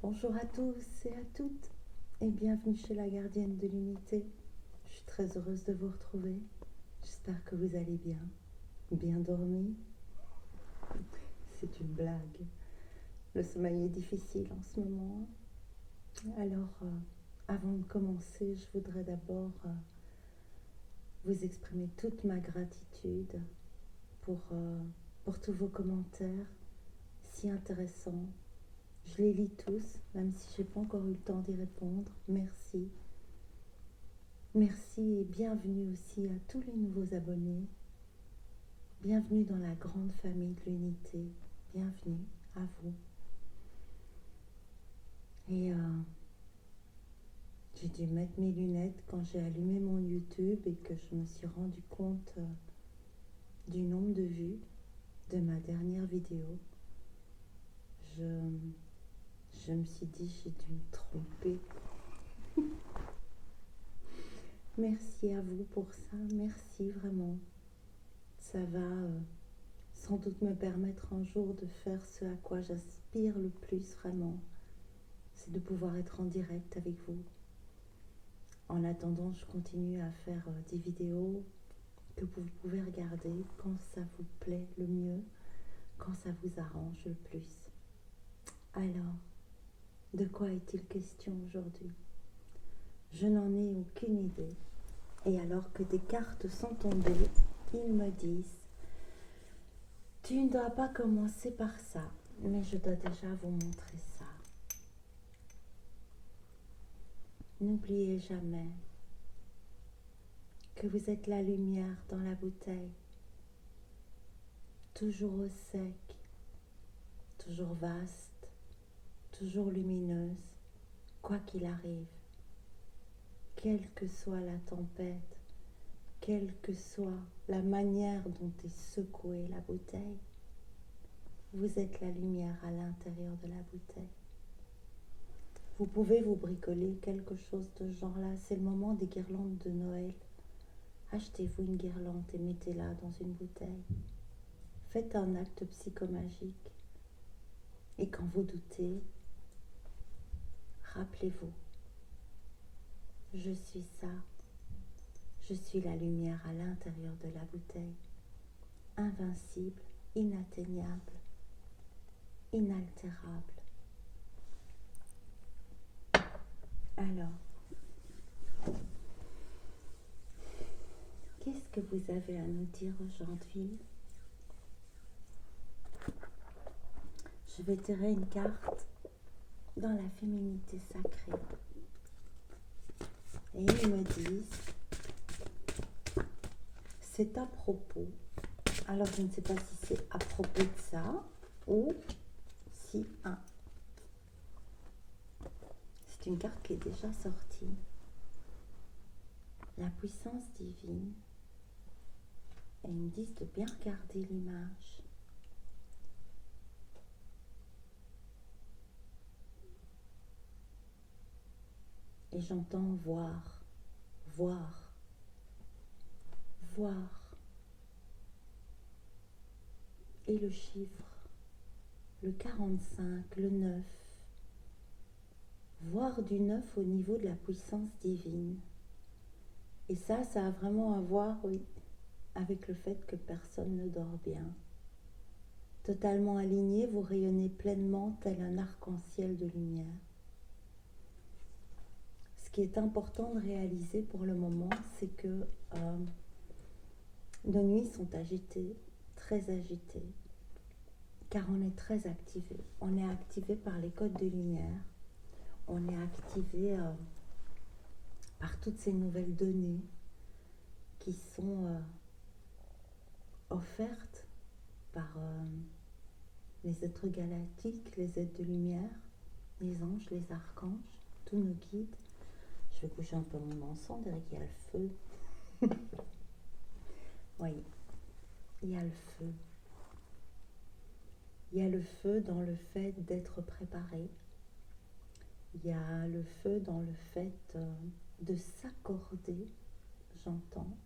Bonjour à tous et à toutes et bienvenue chez la gardienne de l'unité. Je suis très heureuse de vous retrouver. J'espère que vous allez bien. Bien dormi? C'est une blague. Le sommeil est difficile en ce moment. Alors, avant de commencer, je voudrais d'abord vous exprimer toute ma gratitude pour, euh, pour tous vos commentaires si intéressants. Je les lis tous, même si je n'ai pas encore eu le temps d'y répondre. Merci. Merci et bienvenue aussi à tous les nouveaux abonnés. Bienvenue dans la grande famille de l'unité. Bienvenue à vous. Et j'ai dû mettre mes lunettes quand j'ai allumé mon YouTube et que je me suis rendu compte du nombre de vues de ma dernière vidéo. Je me suis dit, j'ai dû me tromper. Merci à vous pour ça. Merci vraiment. Ça va sans doute me permettre un jour de faire ce à quoi j'aspire le plus vraiment. C'est de pouvoir être en direct avec vous. En attendant, je continue à faire des vidéos que vous pouvez regarder quand ça vous plaît le mieux, quand ça vous arrange le plus. Alors, de quoi est-il question aujourd'hui? Je n'en ai aucune idée. Et alors que des cartes sont tombées, ils me disent: tu ne dois pas commencer par ça, mais je dois déjà vous montrer ça. N'oubliez jamais que vous êtes la lumière dans la bouteille, toujours au sec, toujours vaste, toujours lumineuse, quoi qu'il arrive, quelle que soit la tempête, quelle que soit la manière dont est secouée la bouteille, vous êtes la lumière à l'intérieur de la bouteille. Vous pouvez vous bricoler quelque chose de ce genre-là, c'est le moment des guirlandes de Noël. Achetez-vous une guirlande et mettez-la dans une bouteille. Faites un acte psychomagique. Et quand vous doutez, rappelez-vous, je suis ça. Je suis la lumière à l'intérieur de la bouteille. Invincible, inatteignable, inaltérable. Alors, qu'est-ce que vous avez à nous dire aujourd'hui? Je vais tirer une carte dans la féminité sacrée. Et ils me disent, c'est à propos. Alors je ne sais pas si c'est à propos de ça ou si c'est une carte qui est déjà sortie. La puissance divine. Et ils me disent de bien regarder l'image. Et j'entends voir, voir, voir. Et le chiffre, le 45, le 9. Voir du 9 au niveau de la puissance divine. Et ça a vraiment à voir, oui, avec le fait que personne ne dort bien. Totalement aligné, vous rayonnez pleinement tel un arc-en-ciel de lumière. Ce qui est important de réaliser pour le moment, c'est que nos nuits sont agitées, très agitées, car on est très activé. On est activé par les codes de lumière, on est activé par toutes ces nouvelles données qui sont offertes par les êtres galactiques, les êtres de lumière, les anges, les archanges, tous nos guides. Je vais bouger un peu mon encens, derrière il y a le feu. Oui, il y a le feu. Il y a le feu dans le fait d'être préparé. Il y a le feu dans le fait de s'accorder, j'entends,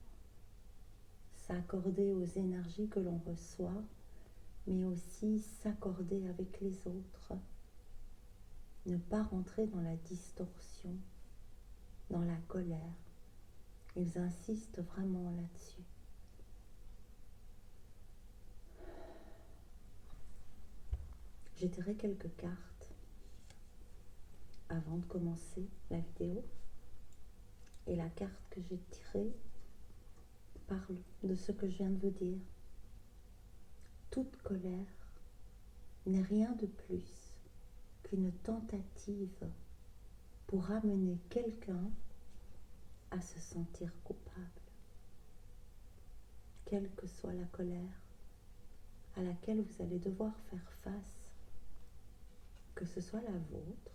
s'accorder aux énergies que l'on reçoit, mais aussi s'accorder avec les autres. Ne pas rentrer dans la distorsion, dans la colère. Ils insistent vraiment là-dessus. J'ai tiré quelques cartes avant de commencer la vidéo. Et la carte que j'ai tirée parle de ce que je viens de vous dire. Toute colère n'est rien de plus qu'une tentative pour amener quelqu'un à se sentir coupable. Quelle que soit la colère à laquelle vous allez devoir faire face, que ce soit la vôtre,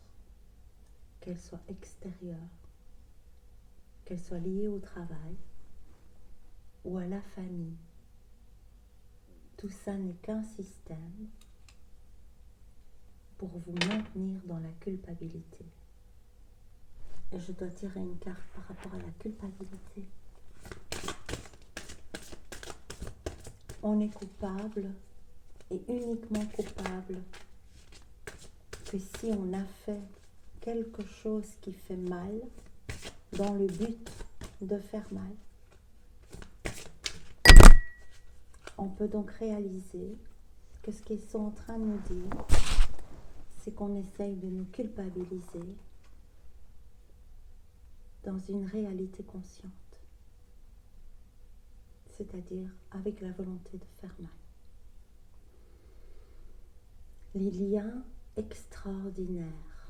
qu'elle soit extérieure, qu'elle soit liée au travail ou à la famille. Tout ça n'est qu'un système pour vous maintenir dans la culpabilité. Et je dois tirer une carte par rapport à la culpabilité. On est coupable et uniquement coupable que si on a fait quelque chose qui fait mal dans le but de faire mal. On peut donc réaliser que ce qu'ils sont en train de nous dire, c'est qu'on essaye de nous culpabiliser dans une réalité consciente, c'est-à-dire avec la volonté de faire mal. Les liens extraordinaires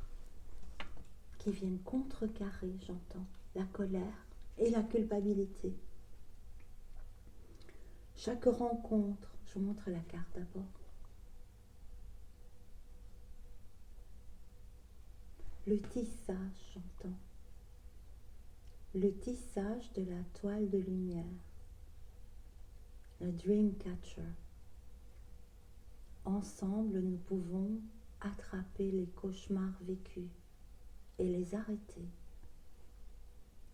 qui viennent contrecarrer, j'entends, la colère et la culpabilité. Chaque rencontre, je vous montre la carte d'abord. Le tissage, j'entends. Le tissage de la toile de lumière. Le dream catcher. Ensemble, nous pouvons attraper les cauchemars vécus et les arrêter.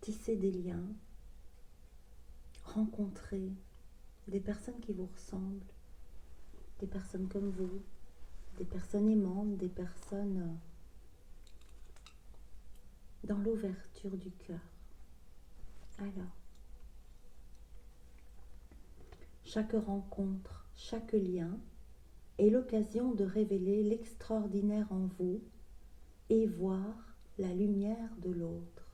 Tisser des liens. Rencontrer des personnes qui vous ressemblent. Des personnes comme vous. Des personnes aimantes, des personnes dans l'ouverture du cœur. Alors, chaque rencontre, chaque lien est l'occasion de révéler l'extraordinaire en vous et voir la lumière de l'autre.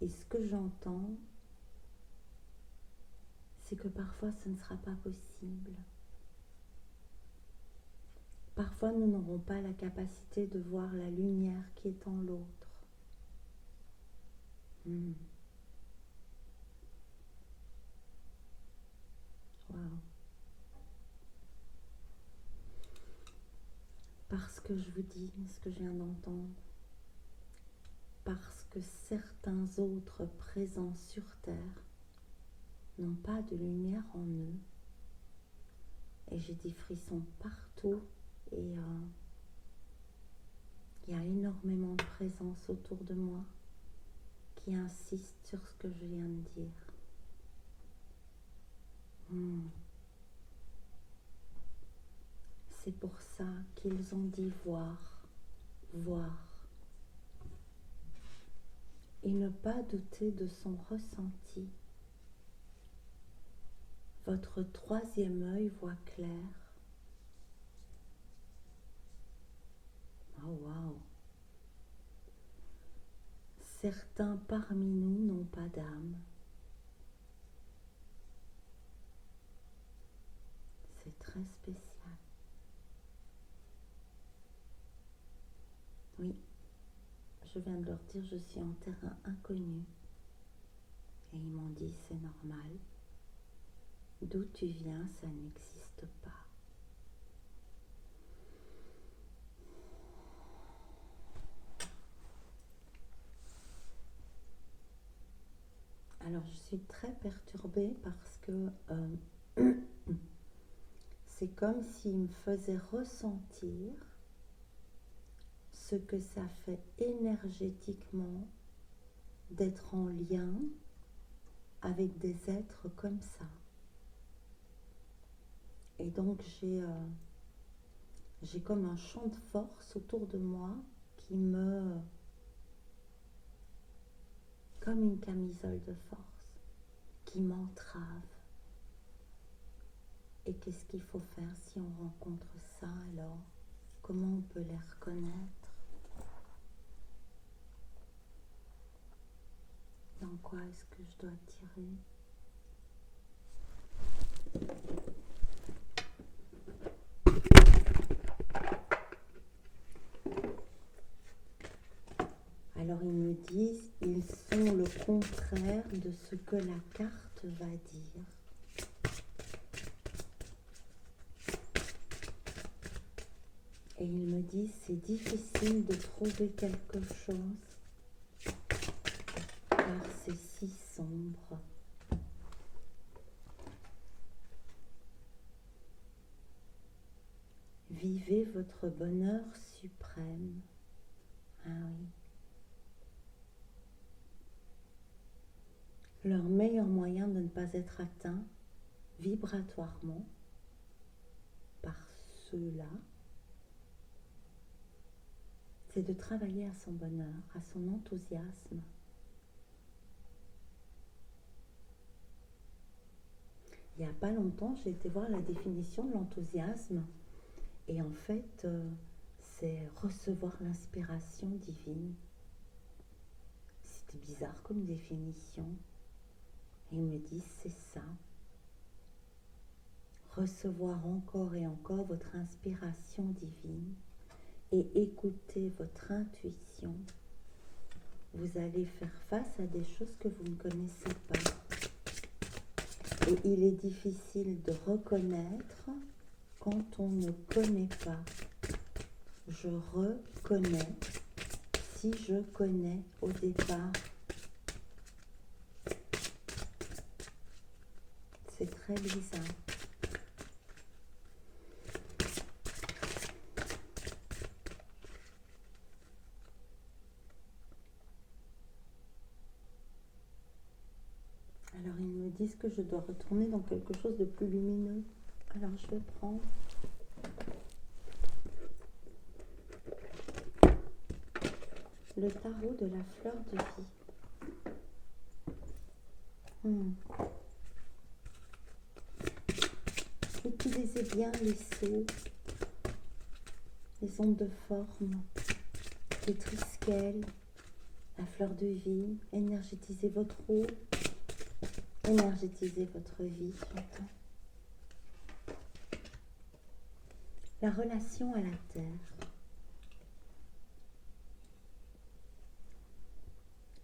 Et ce que j'entends, c'est que parfois ce ne sera pas possible. Parfois nous n'aurons pas la capacité de voir la lumière qui est en l'autre. Wow. Parce que je vous dis ce que je viens d'entendre, parce que certains autres présents sur Terre n'ont pas de lumière en eux, et j'ai des frissons partout, et il y a énormément de présence autour de moi qui insiste sur ce que je viens de dire. C'est pour ça qu'ils ont dit voir, voir. Et ne pas douter de son ressenti. Votre troisième œil voit clair. Oh wow! Certains parmi nous n'ont pas d'âme. C'est très spécial. Oui, je viens de leur dire, je suis en terrain inconnu. Et ils m'ont dit, c'est normal. D'où tu viens, ça n'existe pas. Alors, je suis très perturbée parce que c'est comme s'il me faisait ressentir ce que ça fait énergétiquement d'être en lien avec des êtres comme ça. Et donc j'ai comme un champ de force autour de moi comme une camisole de force, qui m'entrave. Et qu'est-ce qu'il faut faire si on rencontre ça alors? Comment on peut les reconnaître? Dans quoi est-ce que je dois tirer? Alors ils me disent, ils sont le contraire de ce que la carte va dire. Et ils me disent, c'est difficile de trouver quelque chose car c'est si sombre. Vivez votre bonheur suprême. Ah oui. Leur meilleur moyen de ne pas être atteint vibratoirement par ceux-là, c'est de travailler à son bonheur, à son enthousiasme. Il n'y a pas longtemps, j'ai été voir la définition de l'enthousiasme et en fait, c'est recevoir l'inspiration divine. C'était bizarre comme définition. Et ils me disent, c'est ça. Recevoir encore et encore votre inspiration divine et écouter votre intuition. Vous allez faire face à des choses que vous ne connaissez pas. Et il est difficile de reconnaître quand on ne connaît pas. Je reconnais si je connais au départ. C'est très bizarre. Alors ils me disent que je dois retourner dans quelque chose de plus lumineux. Alors je vais prendre le tarot de la fleur de vie. Utilisez bien les sceaux, les ondes de forme, les trisquelles, la fleur de vie. Énergétisez votre eau, énergétisez votre vie, j'entends. La relation à la terre.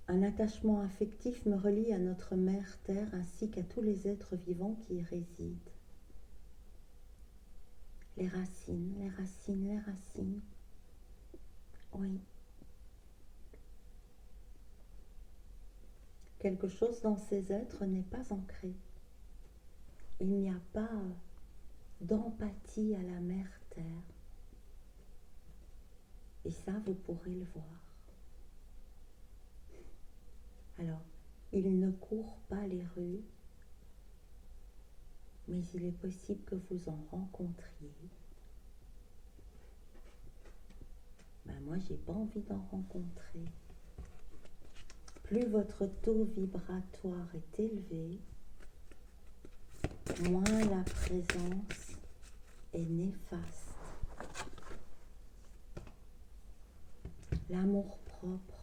Un attachement affectif me relie à notre mère terre ainsi qu'à tous les êtres vivants qui y résident. Les racines, les racines, les racines. Oui. Quelque chose dans ces êtres n'est pas ancré. Il n'y a pas d'empathie à la mère terre. Et ça, vous pourrez le voir. Alors, il ne court pas les rues, mais il est possible que vous en rencontriez. Ben moi, j'ai pas envie d'en rencontrer. Plus votre taux vibratoire est élevé, moins la présence est néfaste. L'amour-propre.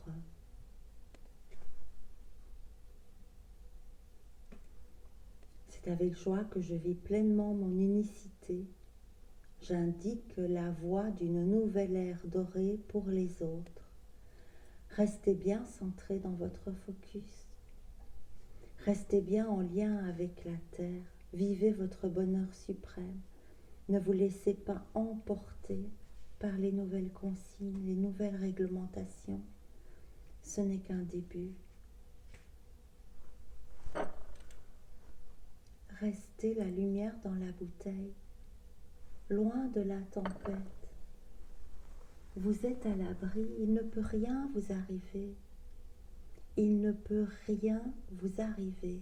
C'est avec joie que je vis pleinement mon unicité. J'indique la voie d'une nouvelle ère dorée pour les autres. Restez bien centré dans votre focus. Restez bien en lien avec la terre. Vivez votre bonheur suprême. Ne vous laissez pas emporter par les nouvelles consignes, les nouvelles réglementations. Ce n'est qu'un début. Restez la lumière dans la bouteille, loin de la tempête. Vous êtes à l'abri, il ne peut rien vous arriver. Il ne peut rien vous arriver.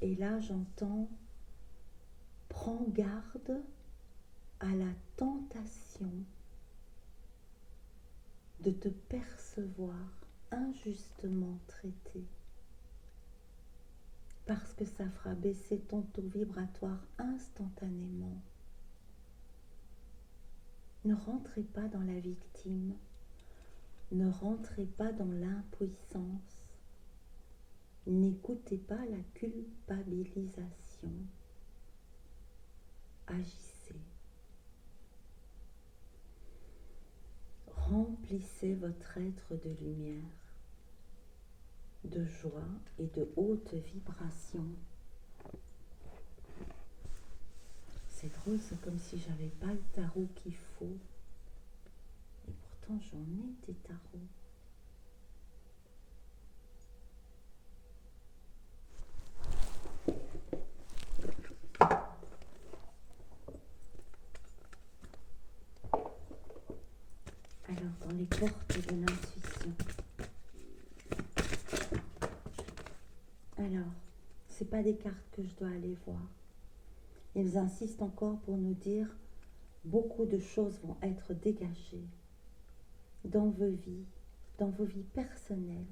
Et là, j'entends, prends garde à la tentation de te percevoir injustement traité, parce que ça fera baisser ton taux vibratoire instantanément. Ne rentrez pas dans la victime, ne rentrez pas dans l'impuissance, n'écoutez pas la culpabilisation, agissez. Remplissez votre être de lumière, de joie et de haute vibration. C'est drôle, c'est comme si j'avais pas le tarot qu'il faut. Et pourtant j'en ai des tarots. Alors, dans les portes de l'intuition. Alors, c'est pas des cartes que je dois aller voir. Ils insistent encore pour nous dire beaucoup de choses vont être dégagées dans vos vies personnelles.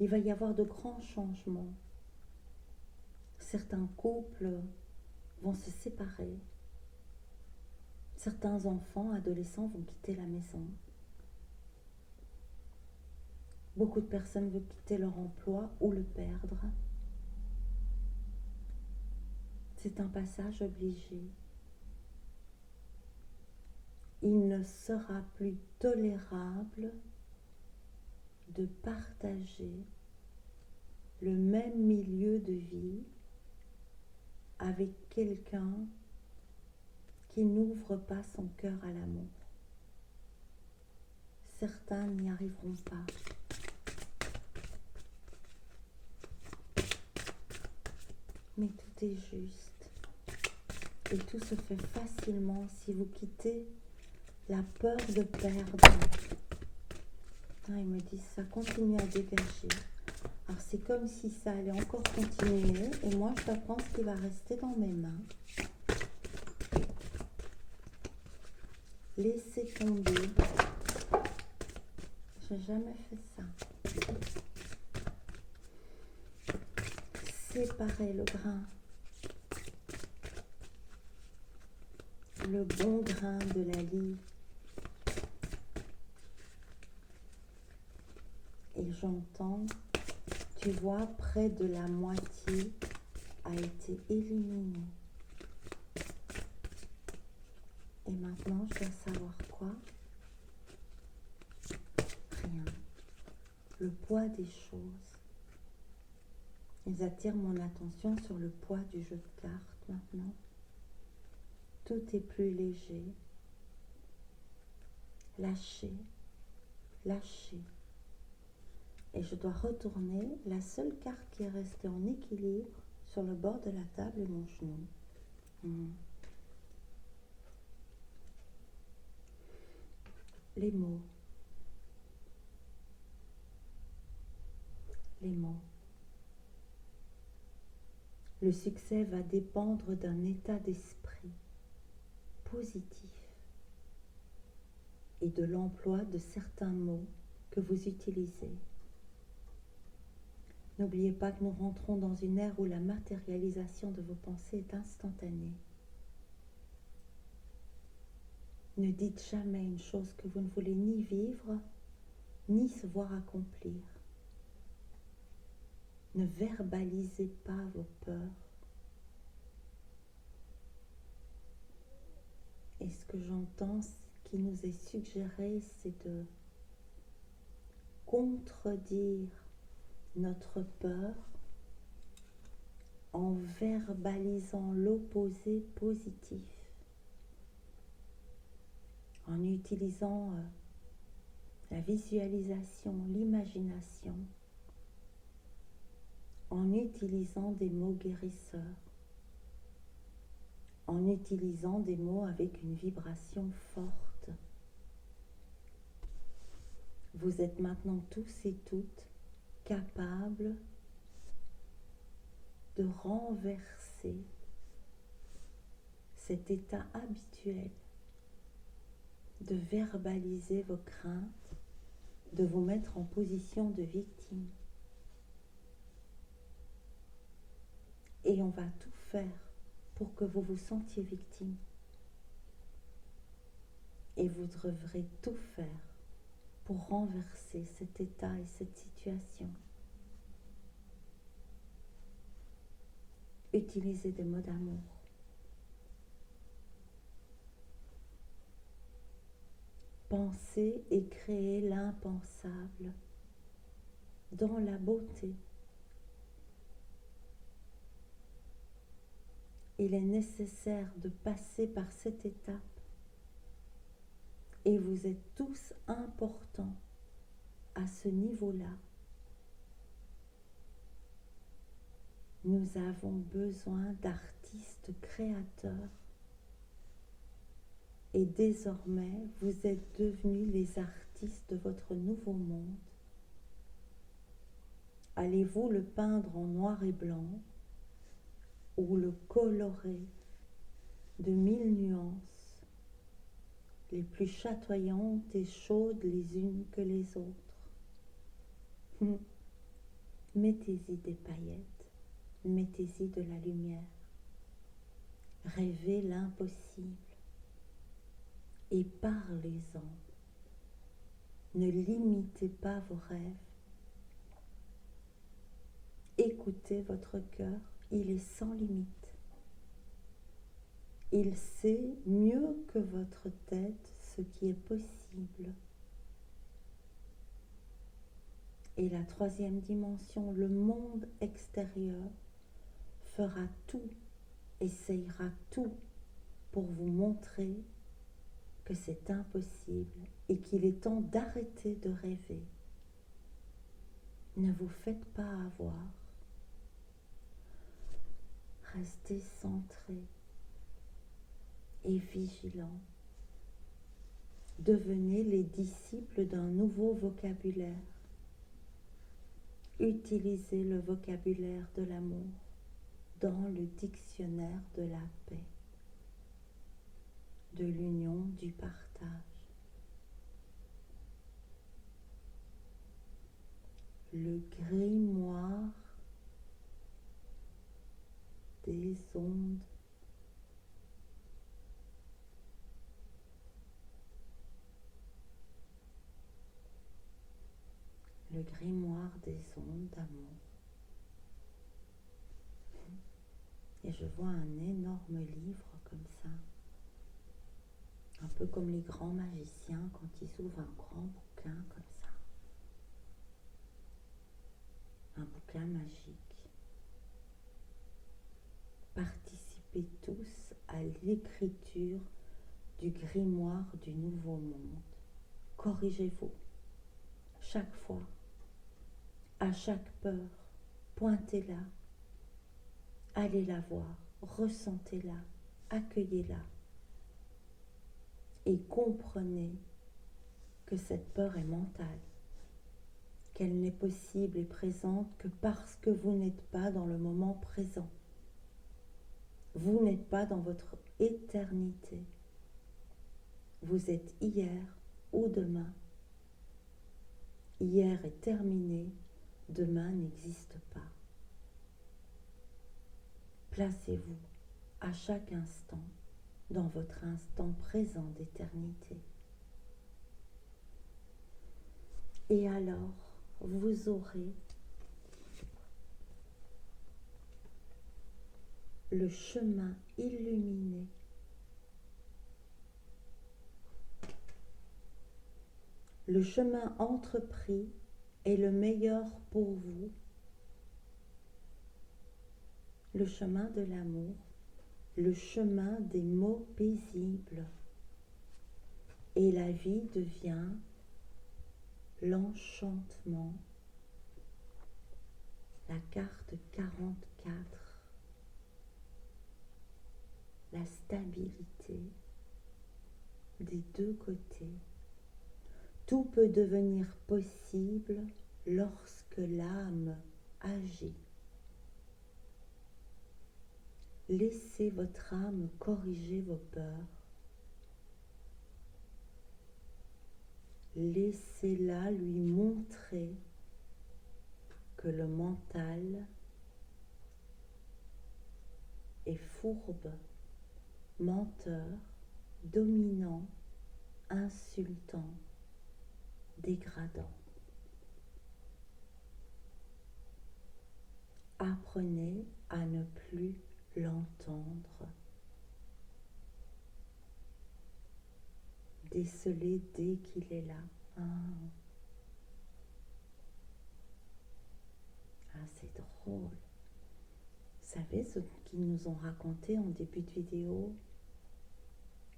Il va y avoir de grands changements. Certains couples vont se séparer. Certains enfants, adolescents vont quitter la maison. Beaucoup de personnes veulent quitter leur emploi ou le perdre. C'est un passage obligé. Il ne sera plus tolérable de partager le même milieu de vie avec quelqu'un qui n'ouvre pas son cœur à l'amour. Certains n'y arriveront pas. Mais tout est juste. Et tout se fait facilement si vous quittez la peur de perdre. Ils me disent ça continue à dégager. Alors c'est comme si ça allait encore continuer et moi je pense qu'il va rester dans mes mains. Laissez tomber. J'ai jamais fait ça. Séparez le grain. Le bon grain de la lie. Et j'entends, tu vois, près de la moitié a été éliminé. Et maintenant, je dois savoir quoi? Rien. Le poids des choses. Ils attirent mon attention sur le poids du jeu de cartes maintenant. Tout est plus léger. Lâchez, lâchez. Et je dois retourner. La seule carte qui est restée en équilibre sur le bord de la table est mon genou. Les mots. Les mots. Le succès va dépendre d'un état d'esprit positif et de l'emploi de certains mots que vous utilisez. N'oubliez pas que nous rentrons dans une ère où la matérialisation de vos pensées est instantanée. Ne dites jamais une chose que vous ne voulez ni vivre, ni se voir accomplir. Ne verbalisez pas vos peurs. Et ce que j'entends, ce qui nous est suggéré, c'est de contredire notre peur en verbalisant l'opposé positif, en utilisant la visualisation, l'imagination, en utilisant des mots guérisseurs, en utilisant des mots avec une vibration forte. Vous êtes maintenant tous et toutes capables de renverser cet état habituel de verbaliser vos craintes, de vous mettre en position de victime. Et on va tout faire pour que vous vous sentiez victime. Et vous devrez tout faire pour renverser cet état et cette situation. Utilisez des mots d'amour. Pensez et créez l'impensable dans la beauté. Il est nécessaire de passer par cette étape et vous êtes tous importants à ce niveau-là. Nous avons besoin d'artistes créateurs et désormais vous êtes devenus les artistes de votre nouveau monde. Allez-vous le peindre en noir et blanc ou le colorer de 1000 nuances, les plus chatoyantes et chaudes les unes que les autres? Mettez-y des paillettes, mettez-y de la lumière, rêvez l'impossible et parlez-en. Ne limitez pas vos rêves. Écoutez votre cœur, il est sans limite. Il sait mieux que votre tête ce qui est possible. Et la troisième dimension, le monde extérieur, fera tout, essayera tout pour vous montrer que c'est impossible et qu'il est temps d'arrêter de rêver. Ne vous faites pas avoir. Restez centré et vigilant. Devenez les disciples d'un nouveau vocabulaire. Utilisez le vocabulaire de l'amour dans le dictionnaire de la paix, de l'union, du partage. Le grimoire des ondes. Le grimoire des ondes d'amour. Et je vois un énorme livre comme ça, un peu comme les grands magiciens quand ils ouvrent un grand bouquin comme ça. Un bouquin magique. Participez tous à l'écriture du grimoire du nouveau monde. Corrigez-vous chaque fois, à chaque peur, pointez-la, allez la voir, ressentez-la, accueillez-la et comprenez que cette peur est mentale, qu'elle n'est possible et présente que parce que vous n'êtes pas dans le moment présent. Vous n'êtes pas dans votre éternité. Vous êtes hier ou demain. Hier est terminé, demain n'existe pas. Placez-vous à chaque instant dans votre instant présent d'éternité. Et alors, vous aurez le chemin illuminé. Le chemin entrepris est le meilleur pour vous. Le chemin de l'amour, le chemin des mots paisibles. Et la vie devient l'enchantement. La carte 44. La stabilité des deux côtés. Tout peut devenir possible lorsque l'âme agit. Laissez votre âme corriger vos peurs. Laissez-la lui montrer que le mental est fourbe, menteur, dominant, insultant, dégradant. Apprenez à ne plus l'entendre. Décelez dès qu'il est là. Ah, c'est drôle. Vous savez ce qu'ils nous ont raconté en début de vidéo?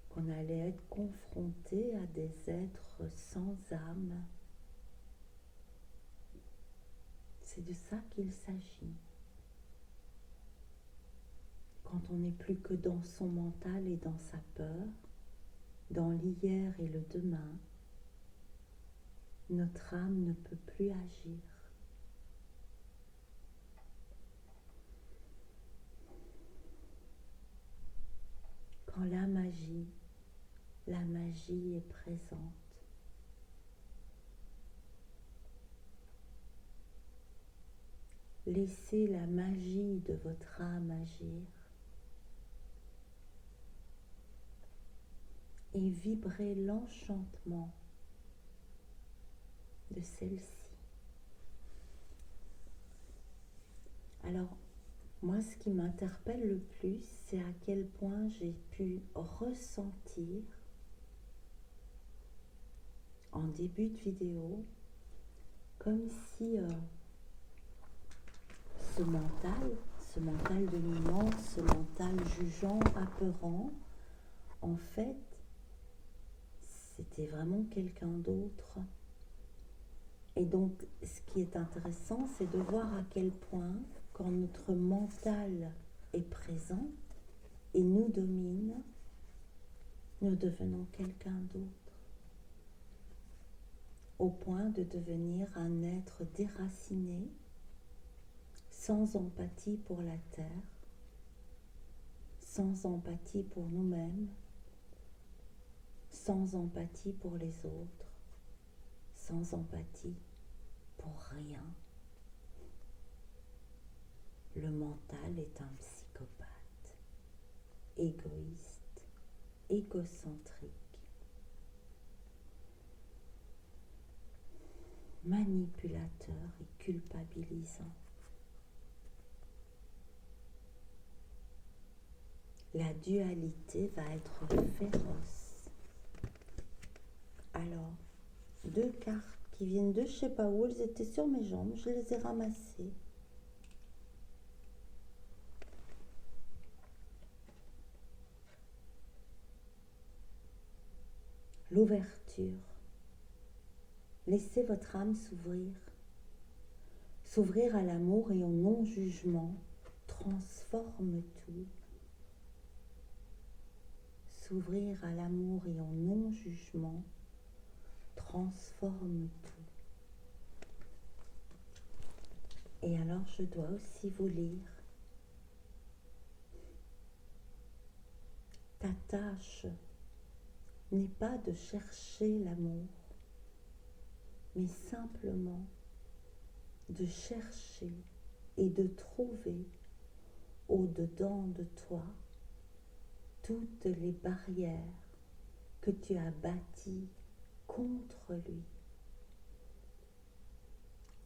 Qu'on allait être confronté à des êtres sans âme. C'est de ça qu'il s'agit. Quand on n'est plus que dans son mental et dans sa peur, dans l'hier et le demain, notre âme ne peut plus agir. Quand l'âme agit, la magie est présente. Laissez la magie de votre âme agir et vibrez l'enchantement de celle-ci. Alors, moi, ce qui m'interpelle le plus, c'est à quel point j'ai pu ressentir en début de vidéo, comme si ce mental dominant, ce mental jugeant, apeurant, en fait, c'était vraiment quelqu'un d'autre. Et donc, ce qui est intéressant, c'est de voir à quel point, quand notre mental est présent et nous domine, nous devenons quelqu'un d'autre, au point de devenir un être déraciné, sans empathie pour la terre, sans empathie pour nous-mêmes, sans empathie pour les autres, sans empathie pour rien. Le mental est un psychopathe, égoïste, égocentrique, manipulateur et culpabilisant. La dualité va être féroce. Alors, 2 cartes qui viennent de je sais pas où, elles étaient sur mes jambes, je les ai ramassées. L'ouverture. Laissez votre âme s'ouvrir à l'amour et au non-jugement transforme tout. S'ouvrir à l'amour et au non-jugement transforme tout. Et alors je dois aussi vous lire. Ta tâche n'est pas de chercher l'amour, mais simplement de chercher et de trouver au-dedans de toi toutes les barrières que tu as bâties contre lui.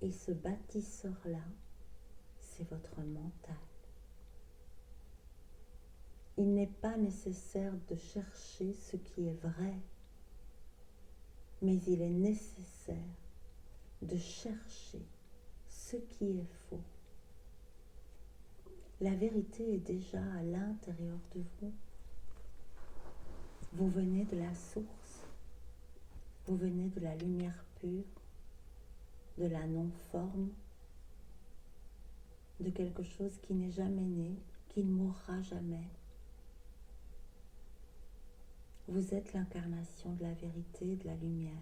Et ce bâtisseur-là, c'est votre mental. Il n'est pas nécessaire de chercher ce qui est vrai, mais il est nécessaire de chercher ce qui est faux. La vérité est déjà à l'intérieur de vous. Vous venez de la source, vous venez de la lumière pure, de la non-forme, de quelque chose qui n'est jamais né, qui ne mourra jamais. Vous êtes l'incarnation de la vérité et de la lumière.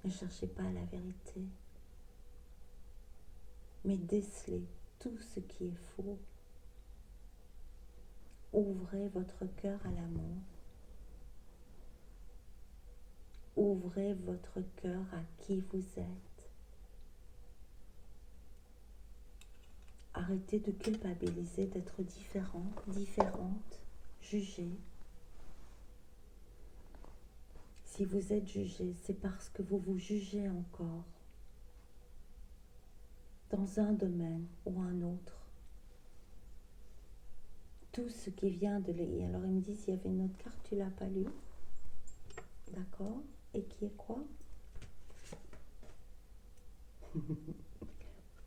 Ne cherchez pas la vérité, mais décelez tout ce qui est faux Ouvrez votre cœur à l'amour. Ouvrez votre cœur à qui vous êtes. Arrêtez de culpabiliser d'être différent, différente, jugé. Si vous êtes jugé, c'est parce que vous vous jugez encore dans un domaine ou un autre. Tout ce qui vient de l'I. Alors ils me disent, il y avait une autre carte, tu l'as pas lue. D'accord. Et qui est quoi?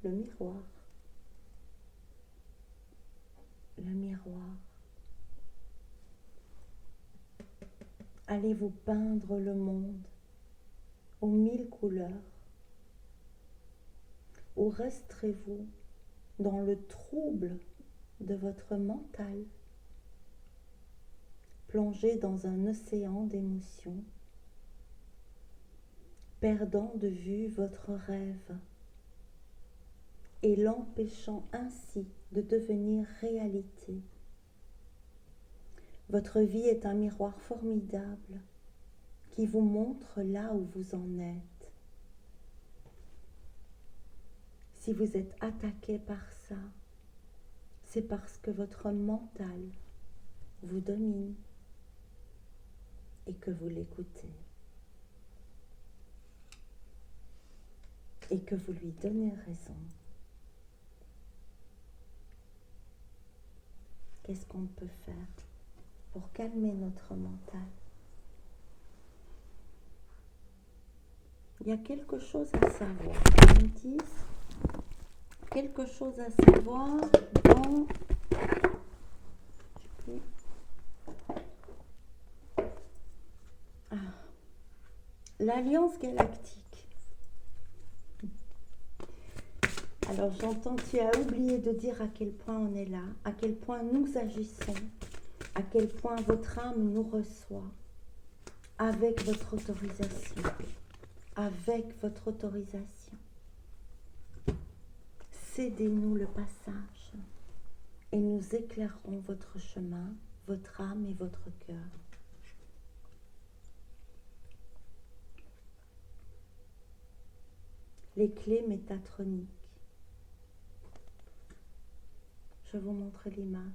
Le miroir. Le miroir. Allez vous peindre le monde aux 1000 couleurs. Ou resterez-vous dans le trouble de votre mental, plongé dans un océan d'émotions, perdant de vue votre rêve et l'empêchant ainsi de devenir réalité. Votre vie est un miroir formidable qui vous montre là où vous en êtes. Si vous êtes attaqué par ça, c'est parce que votre mental vous domine et que vous l'écoutez. Et que vous lui donnez raison. Qu'est-ce qu'on peut faire pour calmer notre mental? Il y a quelque chose à savoir. Ils me disent quelque chose à savoir dans l'Alliance Galactique. Alors j'entends, tu as oublié de dire à quel point on est là, à quel point nous agissons, à quel point votre âme nous reçoit avec votre autorisation. Avec votre autorisation. Cédez-nous le passage et nous éclairerons votre chemin, votre âme et votre cœur. Les clés métatroniques. Je vous montre l'image.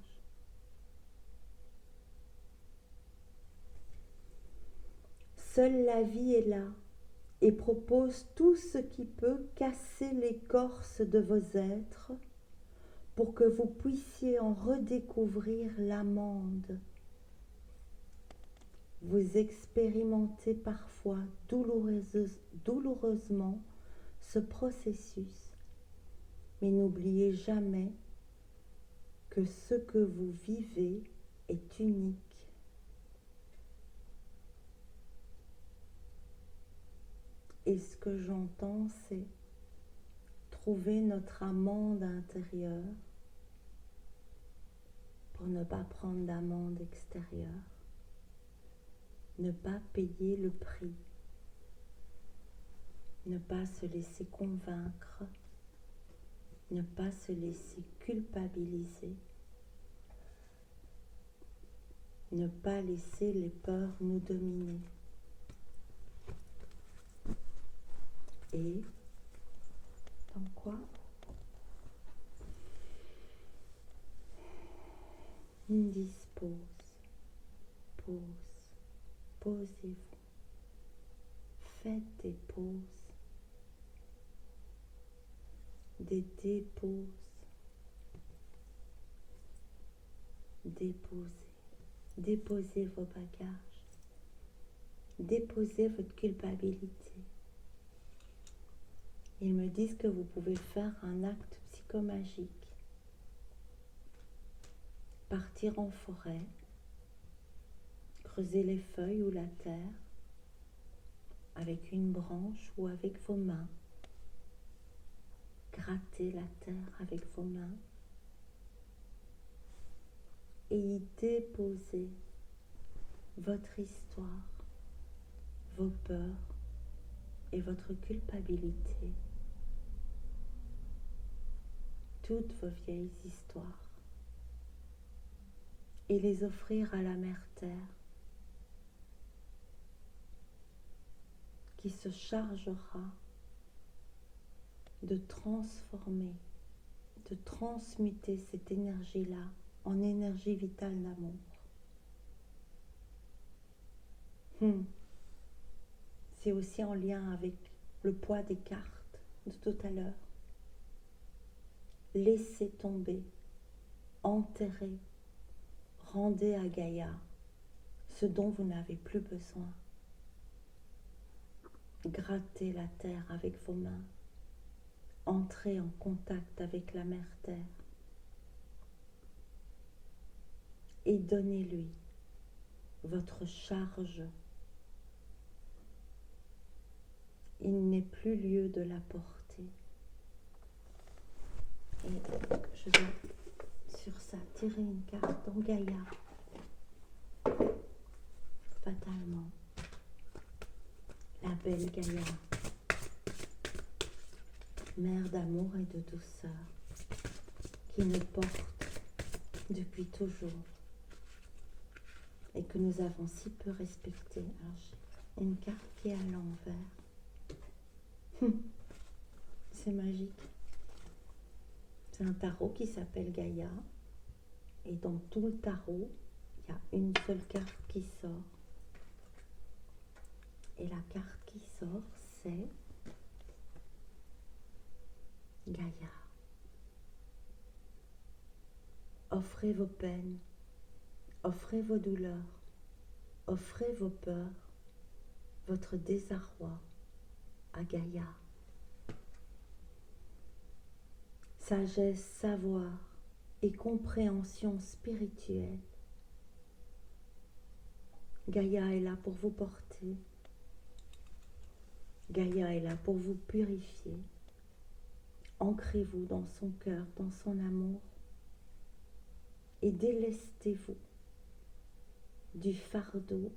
Seule la vie est là et propose tout ce qui peut casser l'écorce de vos êtres pour que vous puissiez en redécouvrir l'amande. Vous expérimentez parfois douloureusement ce processus, mais n'oubliez jamais que ce que vous vivez est unique. Et ce que j'entends, c'est trouver notre amande intérieure pour ne pas prendre d'amende extérieure, ne pas payer le prix, ne pas se laisser convaincre, ne pas se laisser culpabiliser, ne pas laisser les peurs nous dominer. Et dans quoi? Dispose, pause, posez-vous, faites des pauses, des déposes, déposez vos bagages, déposez votre culpabilité. Ils me disent que vous pouvez faire un acte psychomagique. Partir en forêt, creuser les feuilles ou la terre avec une branche ou avec vos mains. Gratter la terre avec vos mains et y déposer votre histoire, vos peurs et votre culpabilité. Toutes vos vieilles histoires. et les offrir à la Mère Terre, qui se chargera de transformer, de transmuter cette énergie-là en énergie vitale d'amour. C'est aussi en lien avec le poids des cartes de tout à l'heure. Laissez tomber, enterrez, rendez à Gaïa ce dont vous n'avez plus besoin. Grattez la terre avec vos mains. Entrez en contact avec la Mère Terre. Et donnez-lui votre charge. Il n'est plus lieu de la porter. Et je vais sur ça tirer une carte en Gaïa. Fatalement. La belle Gaïa. Mère d'amour et de douceur, qui nous porte depuis toujours et que nous avons si peu respectée. Alors j'ai une carte qui est à l'envers. C'est magique. C'est un tarot qui s'appelle Gaïa. Et dans tout le tarot, il y a une seule carte qui sort. Et la carte qui sort, c'est Gaïa. Offrez vos peines, offrez vos douleurs, offrez vos peurs, votre désarroi à Gaïa. Sagesse, savoir et compréhension spirituelle. Gaïa est là pour vous porter. Gaïa est là pour vous purifier. Ancrez-vous dans son cœur, dans son amour et délestez-vous du fardeau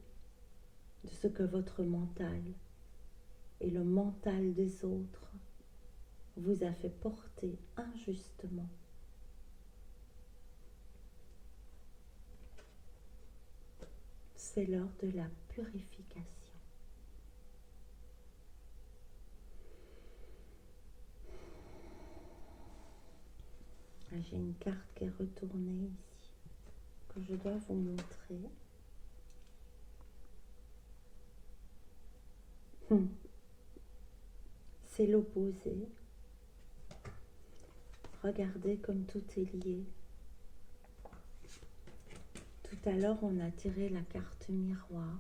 de ce que votre mental et le mental des autres vous a fait porter injustement. C'est l'heure de la purification. J'ai une carte qui est retournée ici, que je dois vous montrer. C'est l'opposé. Regardez comme tout est lié. Tout à l'heure, on a tiré la carte miroir.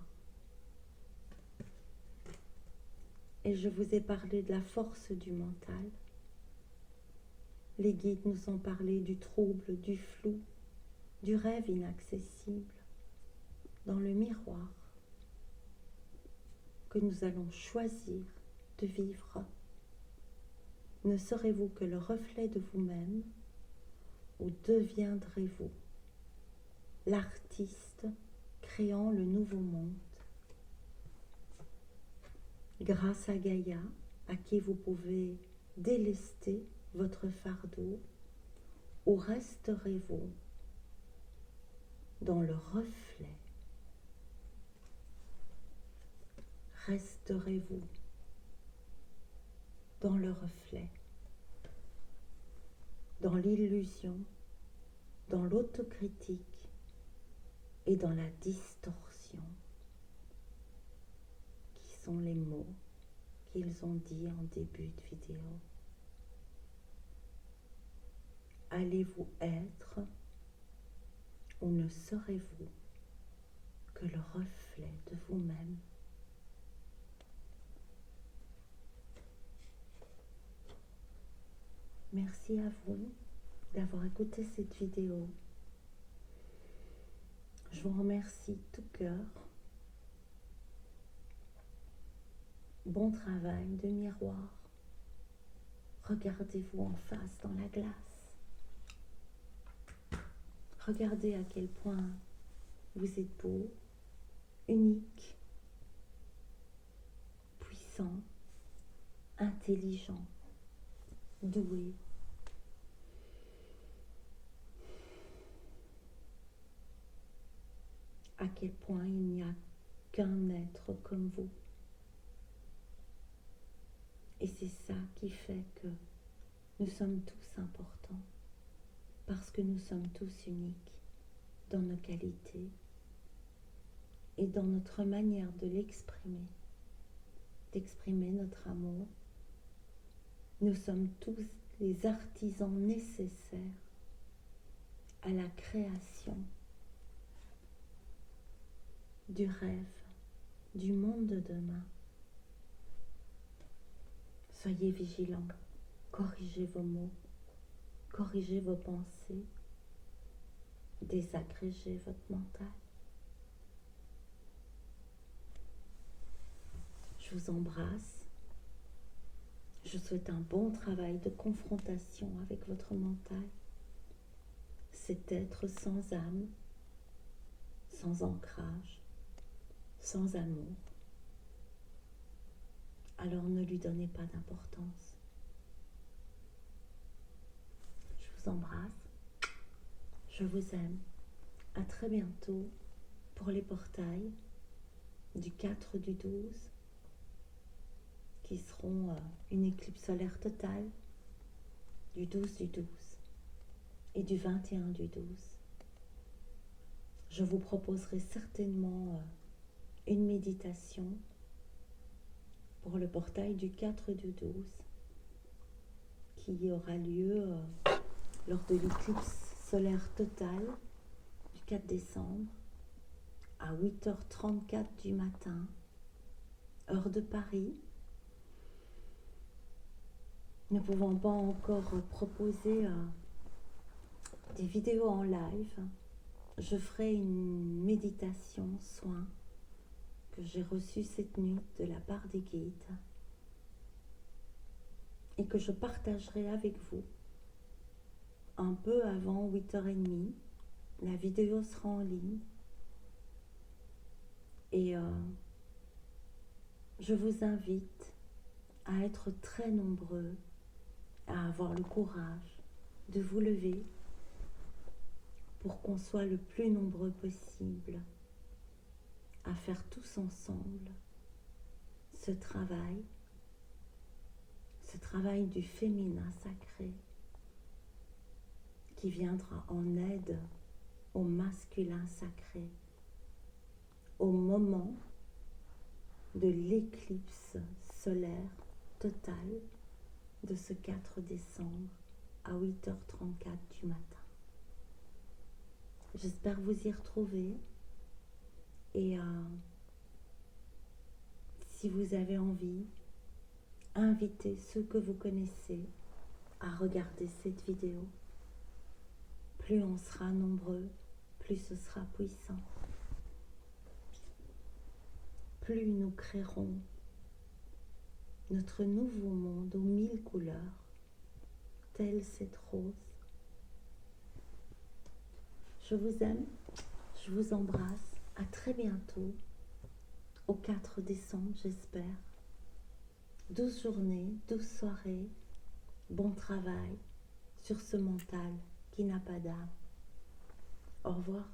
Et je vous ai parlé de la force du mental. Les guides nous ont parlé du trouble, du flou, du rêve inaccessible dans le miroir que nous allons choisir de vivre. Ne serez-vous que le reflet de vous-même ou deviendrez-vous l'artiste créant le nouveau monde? Grâce à Gaïa, à qui vous pouvez délester votre fardeau, ou resterez-vous dans le reflet? Resterez-vous dans le reflet, dans l'illusion, dans l'autocritique et dans la distorsion, qui sont les mots qu'ils ont dit en début de vidéo. Allez-vous être ou ne serez-vous que le reflet de vous-même? Merci à vous d'avoir écouté cette vidéo. Je vous remercie de tout cœur. Bon travail de miroir. Regardez-vous en face dans la glace. Regardez à quel point vous êtes beau, unique, puissant, intelligent, doué. à quel point il n'y a qu'un être comme vous. Et c'est ça qui fait que nous sommes tous importants, parce que nous sommes tous uniques dans nos qualités et dans notre manière de l'exprimer, d'exprimer notre amour. Nous sommes tous les artisans nécessaires à la création du rêve, du monde de demain. Soyez vigilants, corrigez vos mots, corrigez vos pensées, désagrégez votre mental. Je vous embrasse. Je souhaite un bon travail de confrontation avec votre mental, cet être sans âme, sans ancrage, sans amour. Alors ne lui donnez pas d'importance. Je vous embrasse. Je vous aime. À très bientôt pour les portails du 4 du 12 qui seront une éclipse solaire totale du 12 du 12 et du 21 du 12. Je vous proposerai certainement une méditation pour le portail du 4 du 12 qui aura lieu lors de l'éclipse solaire totale du 4 décembre à 8h34 du matin, heure de Paris. Ne pouvant pas encore proposer des vidéos en live, je ferai une méditation soin que j'ai reçue cette nuit de la part des guides et que je partagerai avec vous un peu avant 8h30. La vidéo sera en ligne et je vous invite à être très nombreux, à avoir le courage de vous lever pour qu'on soit le plus nombreux possible à faire tous ensemble ce travail du féminin sacré qui viendra en aide au masculin sacré au moment de l'éclipse solaire totale de ce 4 décembre à 8h34 du matin. J'espère vous y retrouver et si vous avez envie, invitez ceux que vous connaissez à regarder cette vidéo. Plus on sera nombreux, plus ce sera puissant. Plus nous créerons notre nouveau monde aux 1000 couleurs, telle cette rose. Je vous aime, je vous embrasse, à très bientôt, au 4 décembre j'espère. 12 journées, 12 soirées, bon travail sur ce mental qui n'a pas d'âme. Au revoir.